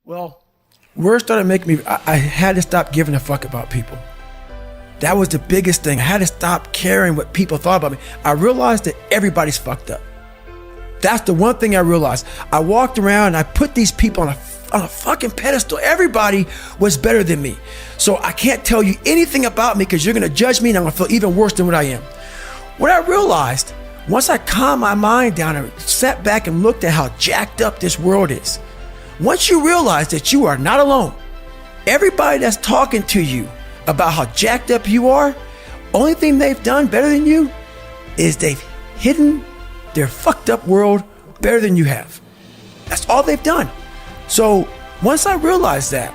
Well, words started making me, I had to stop giving a fuck about people. That was the biggest thing. I had to stop caring what people thought about me. I realized that everybody's fucked up. That's the one thing I realized. I walked around and I put these people on a fucking pedestal. Everybody was better than me. So I can't tell you anything about me because you're gonna judge me and I'm gonna feel even worse than what I am. What I realized, once I calmed my mind down and sat back and looked at how jacked up this world is, once you realize that you are not alone, everybody that's talking to you about how jacked up you are, only thing they've done better than you is they've hidden their fucked up world better than you have. That's all they've done. So once I realized that,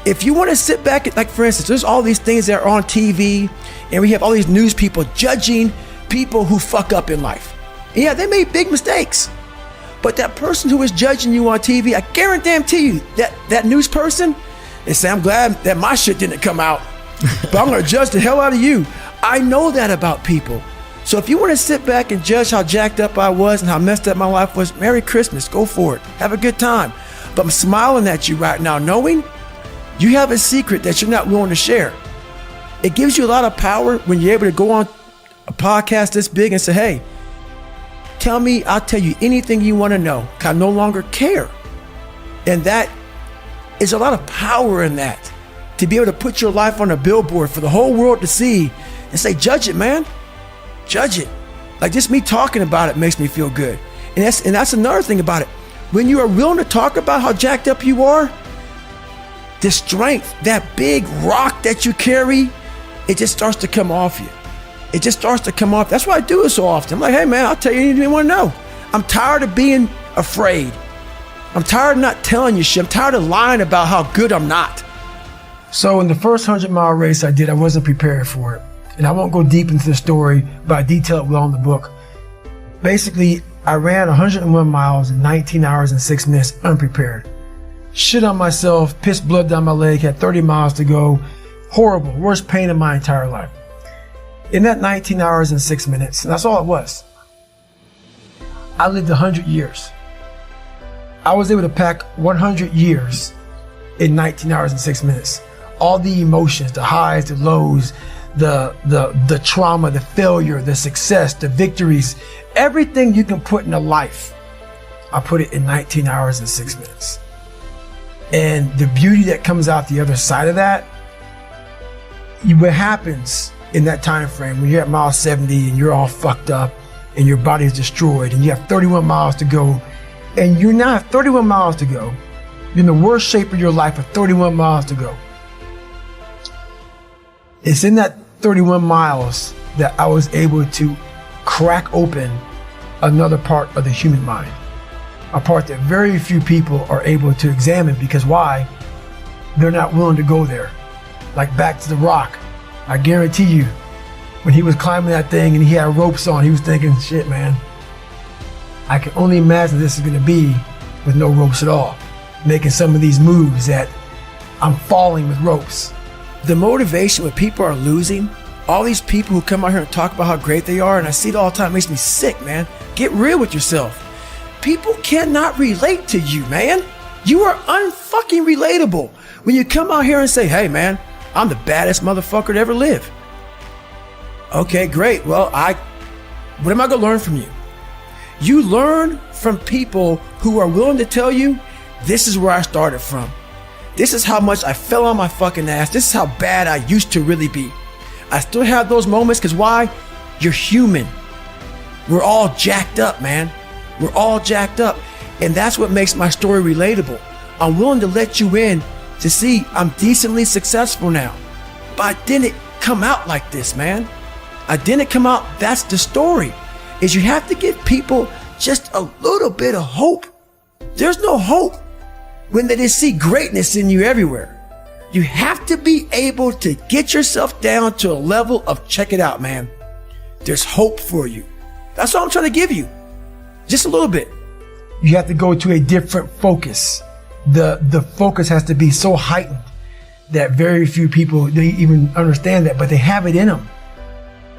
if you want to sit back, like for instance, there's all these things that are on TV and we have all these news people judging people who fuck up in life. And yeah, they made big mistakes. But that person who is judging you on TV, I guarantee you that news person is saying, I'm glad that my shit didn't come out, but I'm gonna judge the hell out of you. I know that about people. So if you want to sit back and judge how jacked up I was and how messed up my life was, Merry Christmas, go for it, have a good time. But I'm smiling at you right now, knowing you have a secret that you're not willing to share. It gives you a lot of power when you're able to go on a podcast this big and say, hey, tell me, I'll tell you anything you want to know, because I no longer care. And that is a lot of power in that, to be able to put your life on a billboard for the whole world to see and say, judge it, man. Judge it. Like just me talking about it makes me feel good. And that's another thing about it. When you are willing to talk about how jacked up you are, the strength, that big rock that you carry, it just starts to come off you. It just starts to come off. That's why I do it so often. I'm like, hey man, I'll tell you anything you want to know. I'm tired of being afraid. I'm tired of not telling you shit. I'm tired of lying about how good I'm not. So in the first 100-mile race I did, I wasn't prepared for it. And I won't go deep into the story, but I detail it well in the book. Basically, I ran 101 miles in 19 hours and 6 minutes unprepared. Shit on myself, pissed blood down my leg, had 30 miles to go. Horrible, worst pain in my entire life. In that 19 hours and 6 minutes, and that's all it was, I lived 100 years. I was able to pack 100 years in 19 hours and 6 minutes. All the emotions, the highs, the lows, the trauma, the failure, the success, the victories, everything you can put in a life, I put it in 19 hours and 6 minutes. And the beauty that comes out the other side of that, what happens in that time frame when you're at mile 70 and you're all fucked up and your body is destroyed and you have 31 miles to go, and you now have 31 miles to go, you're in the worst shape of your life with 31 miles to go. It's in that 31 miles that I was able to crack open another part of the human mind, a part that very few people are able to examine. Because why? They're not willing to go there. Like back to the rock. I guarantee you, when he was climbing that thing and he had ropes on, he was thinking, shit, man, I can only imagine this is gonna be with no ropes at all. Making some of these moves that I'm falling with ropes. The motivation when people are losing, all these people who come out here and talk about how great they are, and I see it all the time, makes me sick, man. Get real with yourself. People cannot relate to you, man. You are unfucking relatable when you come out here and say, hey man, I'm the baddest motherfucker to ever live. Okay, great. Well, what am I gonna learn from you? You learn from people who are willing to tell you, this is where I started from. This is how much I fell on my fucking ass. This is how bad I used to really be. I still have those moments, because why? You're human. We're all jacked up, man. We're all jacked up. And that's what makes my story relatable. I'm willing to let you in to see I'm decently successful now. But I didn't come out like this, man. I didn't come out, that's the story. Is you have to give people just a little bit of hope. There's no hope when they just see greatness in you everywhere. You have to be able to get yourself down to a level of check it out, man. There's hope for you. That's all I'm trying to give you. Just a little bit. You have to go to a different focus. The focus has to be so heightened that very few people, they even understand that, but they have it in them.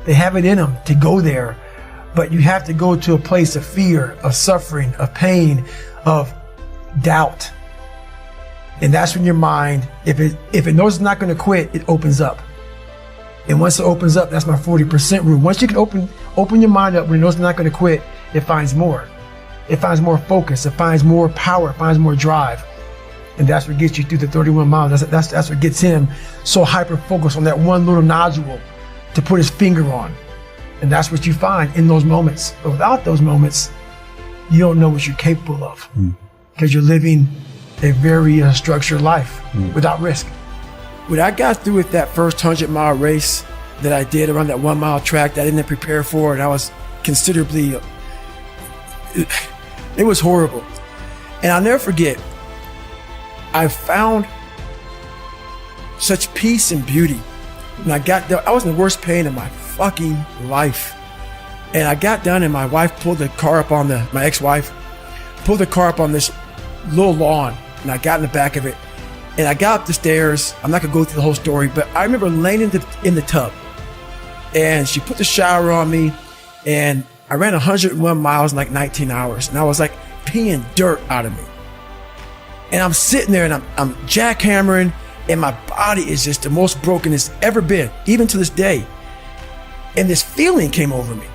They have it in them to go there. But you have to go to a place of fear, of suffering, of pain, of doubt. And that's when your mind, if it knows it's not going to quit, it opens up. And once it opens up, that's my 40% rule. Once you can open your mind up when it knows it's not going to quit, it finds more. It finds more focus. It finds more power. It finds more drive. And that's what gets you through the 31 miles. That's what gets him so hyper-focused on that one little nodule to put his finger on. And that's what you find in those moments. But without those moments, you don't know what you're capable of. Because you're living a very structured life without risk. When I got through with that first 100-mile race that I did around that 1 mile track that I didn't prepare for, and I was considerably, it was horrible. And I'll never forget, I found such peace and beauty. When I got there, I was in the worst pain of my fucking life. And I got done and my wife pulled the car up on my ex-wife, pulled the car up on this little lawn, and I got in the back of it. And I got up the stairs. I'm not gonna go through the whole story, but I remember laying in the tub, and she put the shower on me, and I ran 101 miles in like 19 hours, and I was like peeing dirt out of me. And I'm sitting there, and I'm jackhammering, and my body is just the most broken it's ever been, even to this day. And this feeling came over me.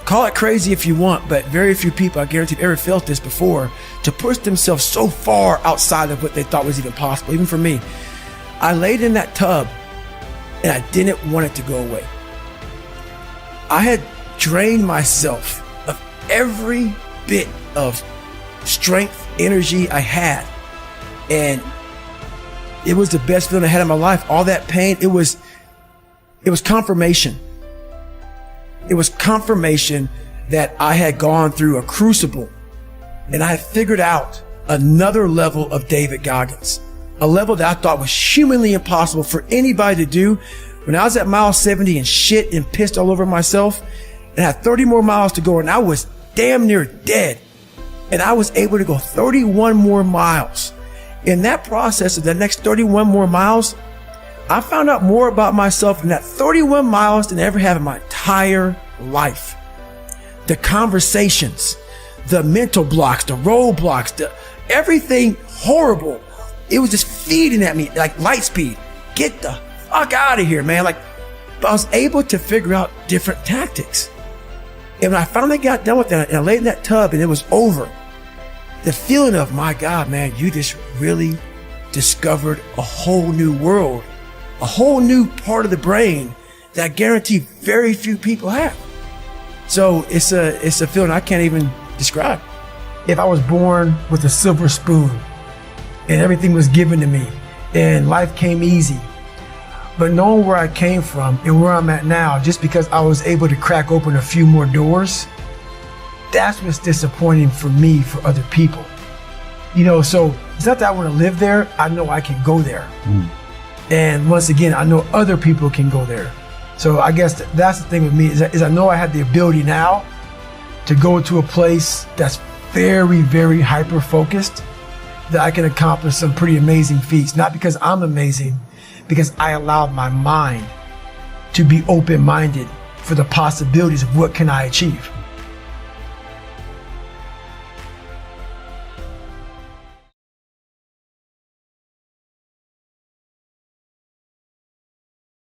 Call it crazy if you want, but very few people, I guarantee, have ever felt this before, to push themselves so far outside of what they thought was even possible, even for me. I laid in that tub and I didn't want it to go away. I had drained myself of every bit of strength, energy I had. And it was the best feeling I had in my life. All that pain, it was confirmation. It was confirmation that I had gone through a crucible and I had figured out another level of David Goggins, a level that I thought was humanly impossible for anybody to do. When I was at mile 70 and shit and pissed all over myself and I had 30 more miles to go and I was damn near dead, and I was able to go 31 more miles. In that process of the next 31 more miles, I found out more about myself in that 31 miles than I ever have in my entire life. The conversations, the mental blocks, the roadblocks, everything horrible. It was just feeding at me like light speed. Get the fuck out of here, man. But I was able to figure out different tactics. And when I finally got done with that and I laid in that tub and it was over, the feeling of, my God, man, you just really discovered a whole new world, a whole new part of the brain that I guarantee very few people have. So it's a feeling I can't even describe. If I was born with a silver spoon and everything was given to me and life came easy, but knowing where I came from and where I'm at now, just because I was able to crack open a few more doors, that's what's disappointing for me, for other people. So it's not that I want to live there. I know I can go there. And once again, I know other people can go there. So I guess that's the thing with me is I know I have the ability now to go to a place that's very, very hyper-focused, that I can accomplish some pretty amazing feats. Not because I'm amazing, because I allowed my mind to be open-minded for the possibilities of what can I achieve.